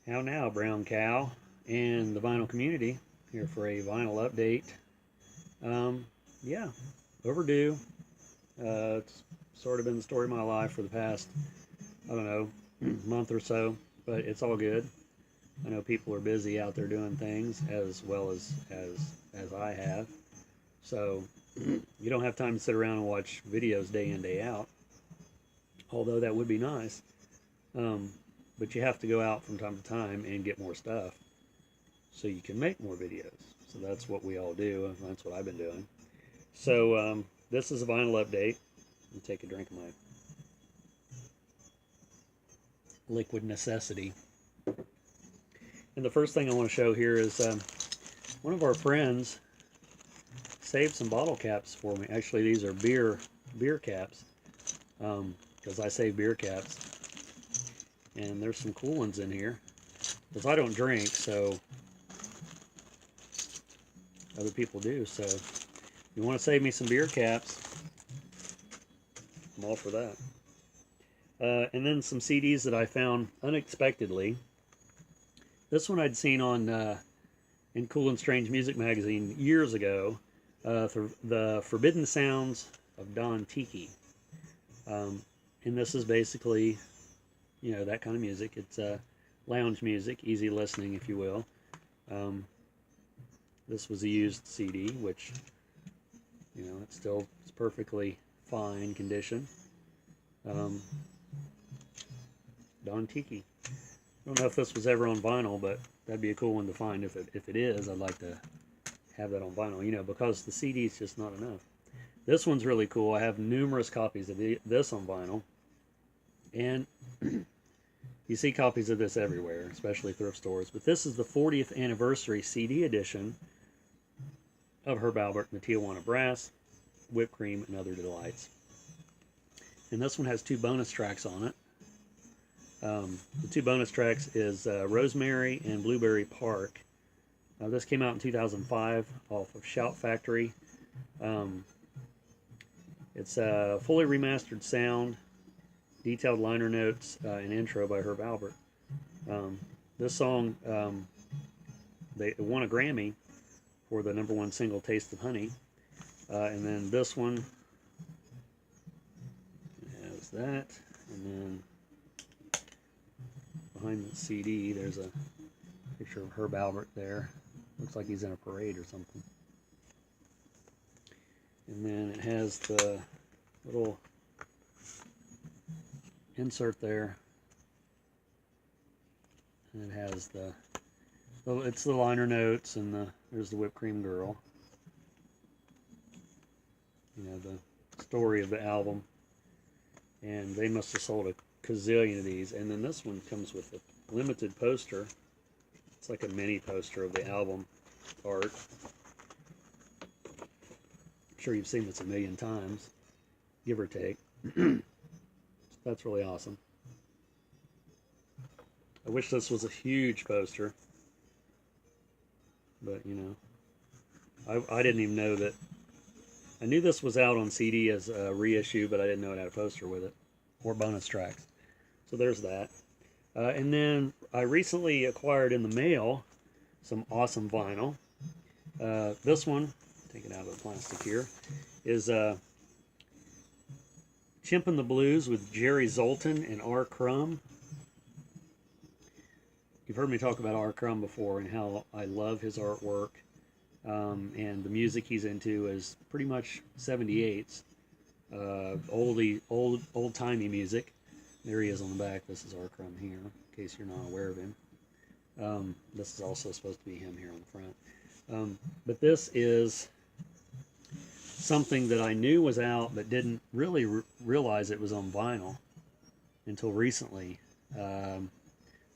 How now, brown cow and the vinyl community, here for a vinyl update. Um, yeah, overdue. It's sort of been the story of my life for the past, I don't know, month or so, but it's all good. I know people are busy out there doing things as well as I have. So you don't have time to sit around and watch videos day in, day out, although that would be nice. Um, but you have to go out from time to time and get more stuff so you can make more videos. So that's what we all do, and that's what I've been doing. So this is a vinyl update. Let me take a drink of my liquid necessity. And the first thing I want to show here is one of our friends saved some bottle caps for me. Actually, these are beer caps, because I save beer caps. And there's some cool ones in here, because I don't drink, so other people do. So if you want to save me some beer caps, I'm all for that. And then some CDs that I found unexpectedly. This one I'd seen on in Cool and Strange Music magazine years ago. The Forbidden Sounds of Don Tiki. And this is basically, you know, that kind of music. It's lounge music, easy listening, if you will. This was a used CD, which, you know, it's perfectly fine condition. Don Tiki. I don't know if this was ever on vinyl, but that'd be a cool one to find. If it is, I'd like to have that on vinyl, you know, because the CD is just not enough. This one's really cool. I have numerous copies of this on vinyl, and you see copies of this everywhere, especially thrift stores. But this is the 40th anniversary CD edition of Herb Alpert and the Tijuana Brass, Whipped Cream, and Other Delights. And this one has 2 bonus tracks on it. The 2 bonus tracks is Rosemary and Blueberry Park. This came out in 2005 off of Shout Factory. It's a fully remastered sound, detailed liner notes, and intro by Herb Alpert. This song, they won a Grammy for the #1 single, Taste of Honey. And then this one has that. And then behind the CD, there's a picture of Herb Alpert there. Looks like he's in a parade or something. And then it has the little insert there. And it has it's the liner notes, and there's the Whipped Cream Girl. You know, the story of the album. And they must have sold a gazillion of these. And then this one comes with a limited poster. It's like a mini poster of the album art. I'm sure you've seen this a million times, give or take. That's really awesome. I wish this was a huge poster, but you know, I didn't even know that. I knew this was out on CD as a reissue, but I didn't know it had a poster with it or bonus tracks. So there's that. And then I recently acquired in the mail some awesome vinyl. This one, take it out of the plastic here, is Chimpin' the Blues with Jerry Zoltan and R. Crumb. You've heard me talk about R. Crumb before and how I love his artwork. And the music he's into is pretty much 78s. Old-timey music. There he is on the back. This is R. Crumb here, in case you're not aware of him. This is also supposed to be him here on the front. But this is something that I knew was out, but didn't really realize it was on vinyl until recently. I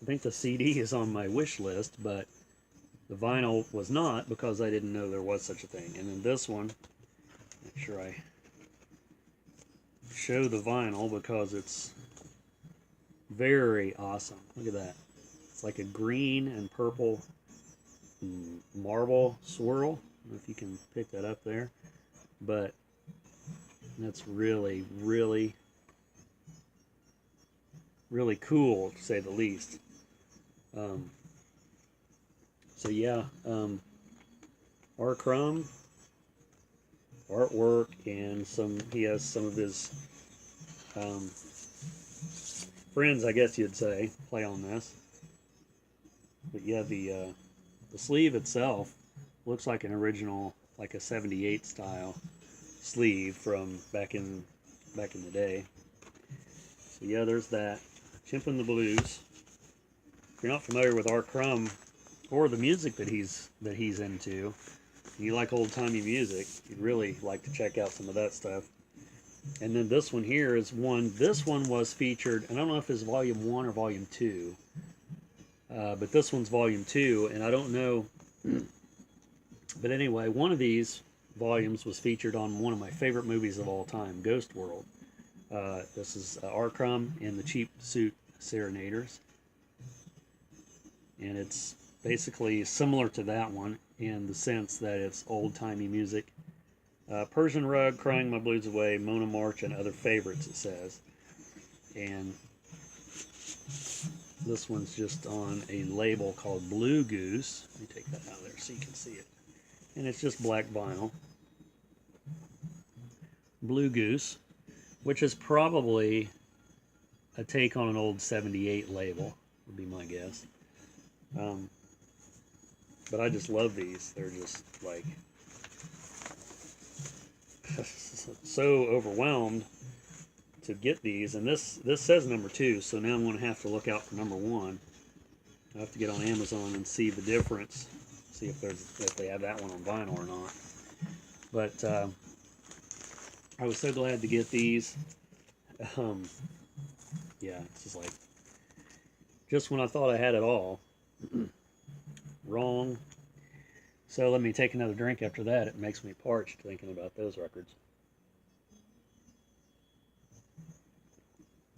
think the CD is on my wish list, but the vinyl was not, because I didn't know there was such a thing. And then this one, make sure I show the vinyl, because it's very awesome. Look at that. It's like a green and purple marble swirl. I don't know if you can pick that up there, but that's really, really, really cool, to say the least. Um, so yeah, R. Crumb, artwork, and he has some of his um, friends, I guess you'd say, play on this. But yeah, the sleeve itself looks like an original, like a '78 style sleeve from back in the day. So yeah, there's that. Chimp in the Blues. If you're not familiar with Art Crumb or the music that he's into, and you like old timey music, you'd really like to check out some of that stuff. And then this one here is one. This one was featured. I don't know if it's volume 1 or volume 2, but this one's volume 2, and I don't know. But anyway, one of these volumes was featured on one of my favorite movies of all time, Ghost World. This is R. Crumb and the Cheap Suit Serenaders. And it's basically similar to that one in the sense that it's old-timey music. Persian Rug, Crying My Blues Away, Mona March, and other favorites, it says. And this one's just on a label called Blue Goose. Let me take that out of there so you can see it. And it's just black vinyl. Blue Goose, which is probably a take on an old '78 label, would be my guess. But I just love these. They're just like so overwhelmed to get these. And this says number 2, so now I'm going to have to look out for number 1. I have to get on Amazon and see the difference, see if they have that one on vinyl or not. But I was so glad to get these. Yeah, it's just like just when I thought I had it all. Wrong. So let me take another drink after that. It makes me parched thinking about those records.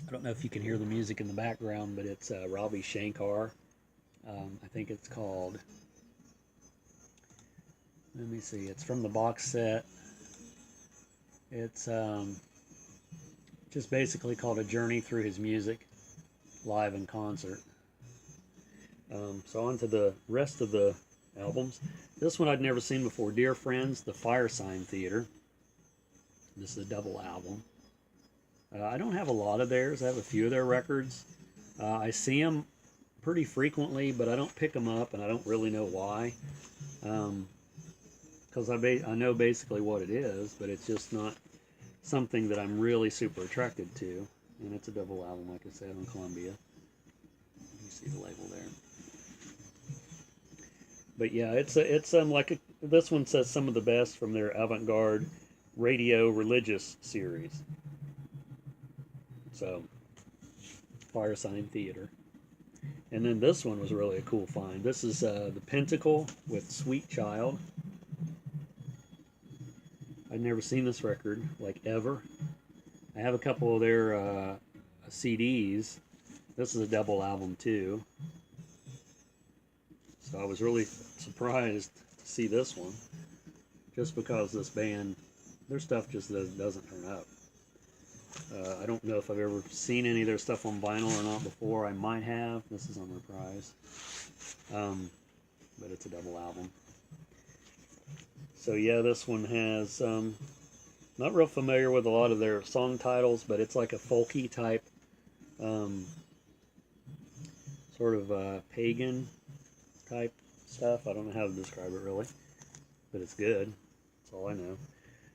I don't know if you can hear the music in the background, but it's Ravi Shankar. I think it's called, let me see, it's from the box set. It's just basically called A Journey Through His Music, live in concert. So on to the rest of the albums. This one I'd never seen before, Dear Friends, The Fire Sign Theater. This is a double album. I don't have a lot of theirs. I have a few of their records. I see them pretty frequently, but I don't pick them up, and I don't really know why. Because I know basically what it is, but it's just not something that I'm really super attracted to. And it's a double album, like I said, on Columbia. You see the label there. But yeah, it's this one says some of the best from their avant-garde radio religious series. So, Fire Sign Theater. And then this one was really a cool find. This is The Pentacle with Sweet Child. I'd never seen this record, like, ever. I have a couple of their CDs. This is a double album, too. So I was really surprised to see this one. Just because this band, their stuff just doesn't turn up. I don't know if I've ever seen any of their stuff on vinyl or not before. I might have. This is on Reprise. But it's a double album. So yeah, this one has, not real familiar with a lot of their song titles, but it's like a folky type, sort of pagan type stuff. I don't know how to describe it really, but it's good. That's all I know.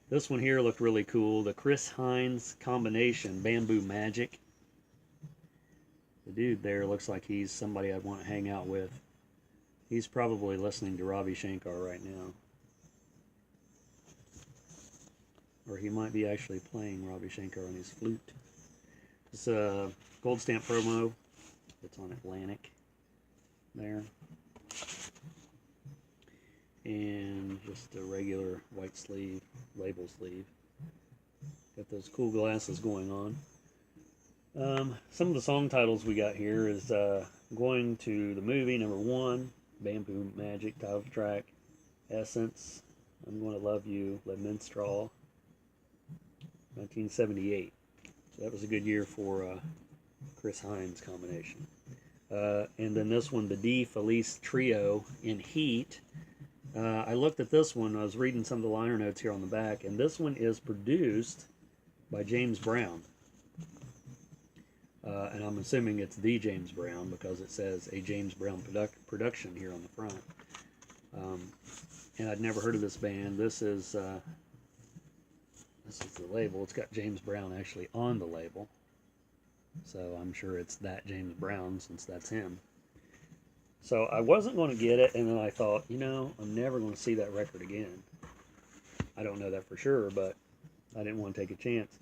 This one here looked really cool. The Chris Hines combination, Bamboo Magic. The dude there looks like he's somebody I'd want to hang out with. He's probably listening to Ravi Shankar right now. Or he might be actually playing Ravi Shankar on his flute. It's a gold stamp promo. It's on Atlantic there. And just a regular white sleeve, label sleeve. Got those cool glasses going on. Some of the song titles we got here is Going to the Movie, number 1, Bamboo Magic, title track, Essence, I'm Gonna Love You, Le Minstrel, 1978. So that was a good year for Chris Hines combination. And then this one, the D Felice Trio in Heat. I looked at this one. I was reading some of the liner notes here on the back, and this one is produced by James Brown. And I'm assuming it's the James Brown because it says a James Brown production here on the front. And I'd never heard of this band. This is the label. It's got James Brown actually on the label. So I'm sure it's that James Brown since that's him. So I wasn't going to get it, and then I thought, you know, I'm never going to see that record again. I don't know that for sure, but I didn't want to take a chance.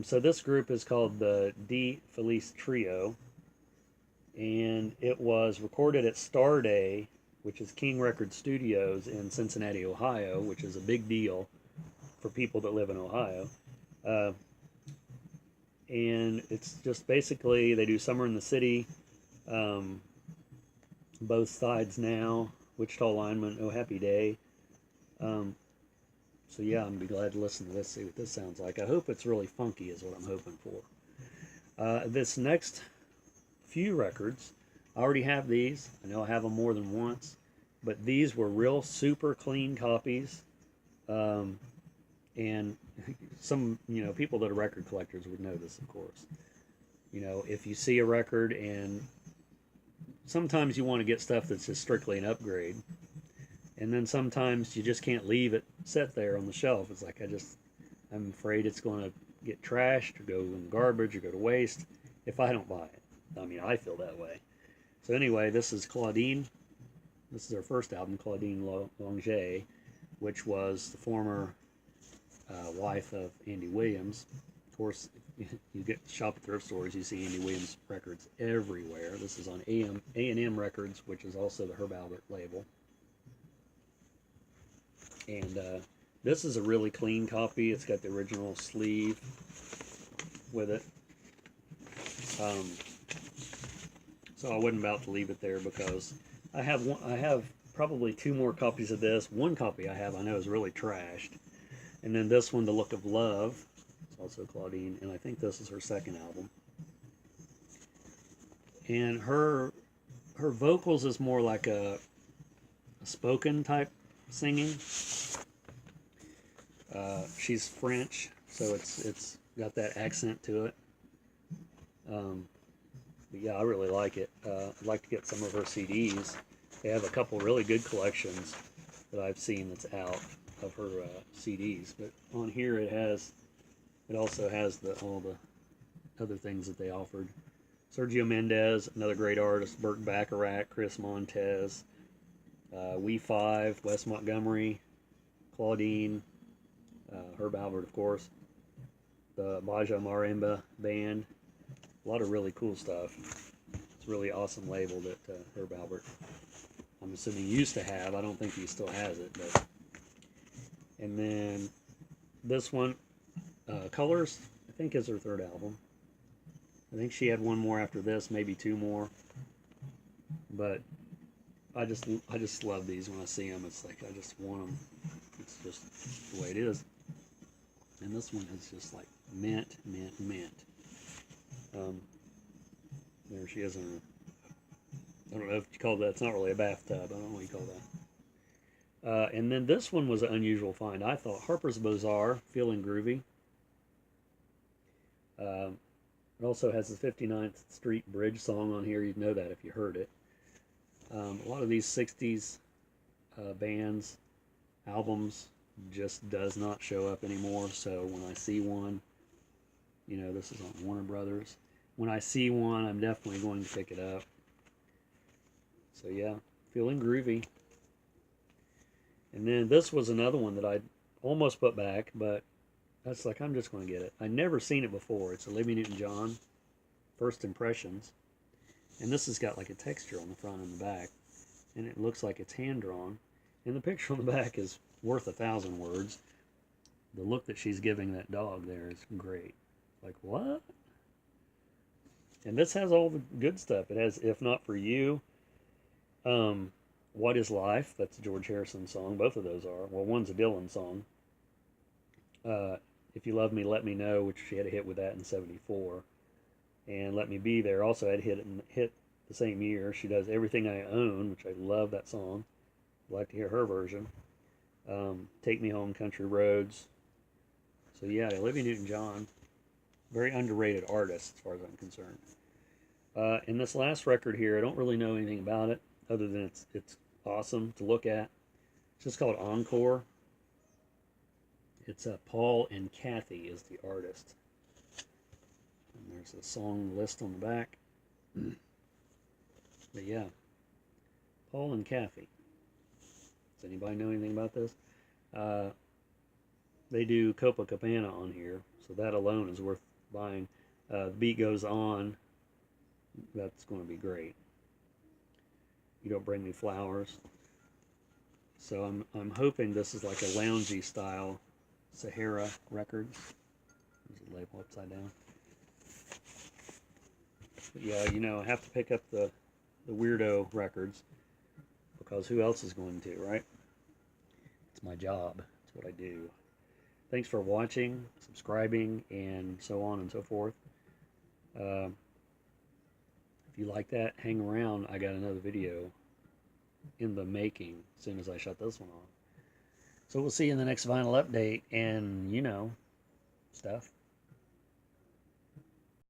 So this group is called the D Felice Trio, and it was recorded at Star Day, which is King Record Studios in Cincinnati, Ohio, which is a big deal for people that live in Ohio. And it's just basically, they do Summer in the City, Both Sides Now, Wichita Lineman, Oh Happy Day. So yeah, I'm going to be glad to listen to this, see what this sounds like. I hope it's really funky is what I'm hoping for. This next few records, I already have these. I know I have them more than once, but these were real super clean copies. And some, you know, people that are record collectors would know this, of course. You know, if you see a record, and sometimes you want to get stuff that's just strictly an upgrade, and then sometimes you just can't leave it set there on the shelf. It's like, I'm afraid it's going to get trashed or go in the garbage or go to waste if I don't buy it. I mean, I feel that way. So anyway, this is Claudine. This is her first album, Claudine Longet, which was the former wife of Andy Williams. Of course, you get shop at thrift stores, you see Andy Williams records everywhere. This is on A&M Records, which is also the Herb Alpert label. And this is a really clean copy. It's got the original sleeve with it. So I wasn't about to leave it there because I have probably two more copies of this. One copy I have I know is really trashed. And then this one, The Look of Love. It's also Claudine, and I think this is her second album. And her vocals is more like a spoken type singing. She's French, so it's got that accent to it. But yeah, I really like it. I'd like to get some of her CDs. They have a couple really good collections that I've seen that's out of her CDs. But on here it also has all the other things that they offered. Sergio Mendes, another great artist. Burt Bacharach, Chris Montez, We5, Wes Montgomery, Claudine, Herb Alpert, of course, the Baja Marimba Band. A lot of really cool stuff. It's a really awesome label that Herb Alpert, I'm assuming, used to have. I don't think he still has it. But and then this one, Colors, I think is her third album. I think she had one more after this, maybe two more. But I just love these when I see them. It's like I just want them. It's just the way it is. And this one is just like mint, mint, mint. There she is in her, I don't know if you call that, it's not really a bathtub. I don't know what you call that. And then this one was an unusual find, I thought. Harper's Bazaar, Feeling Groovy. It also has the 59th Street Bridge song on here. You'd know that if you heard it. A lot of these 60s bands, albums, just does not show up anymore. So when I see one, you know, this is on Warner Brothers. When I see one, I'm definitely going to pick it up. So yeah, Feeling Groovy. And then this was another one that I almost put back, but that's like, I'm just going to get it. I'd never seen it before. It's a Olivia Newton-John, First Impressions. And this has got like a texture on the front and the back. And it looks like it's hand-drawn. And the picture on the back is worth 1,000 words. The look that she's giving that dog there is great. Like, what? And this has all the good stuff. It has If Not For You. What Is Life? That's a George Harrison song. Both of those are. Well, one's a Dylan song. If You Love Me, Let Me Know, which she had a hit with that in '74. And Let Me Be There also had hit the same year. She does Everything I Own, which I love that song. I'd like to hear her version. Take Me Home, Country Roads. So yeah, Olivia Newton-John, very underrated artist as far as I'm concerned. And this last record here, I don't really know anything about it other than it's awesome to look at. It's just called Encore. It's Paul and Kathy is the artist. And there's a song list on the back. But yeah, Paul and Kathy. Does anybody know anything about this? They do Copacabana on here, so that alone is worth buying. The beat goes on. That's going to be great. You Don't Bring Me Flowers. So I'm hoping this is like a loungy style Sahara Records. There's a label upside down. But yeah, you know, I have to pick up the weirdo records because who else is going to, right? It's my job. It's what I do. Thanks for watching, subscribing, and so on and so forth. If you like that, hang around. I got another video in the making as soon as I shut this one off. So we'll see you in the next vinyl update and, you know, stuff.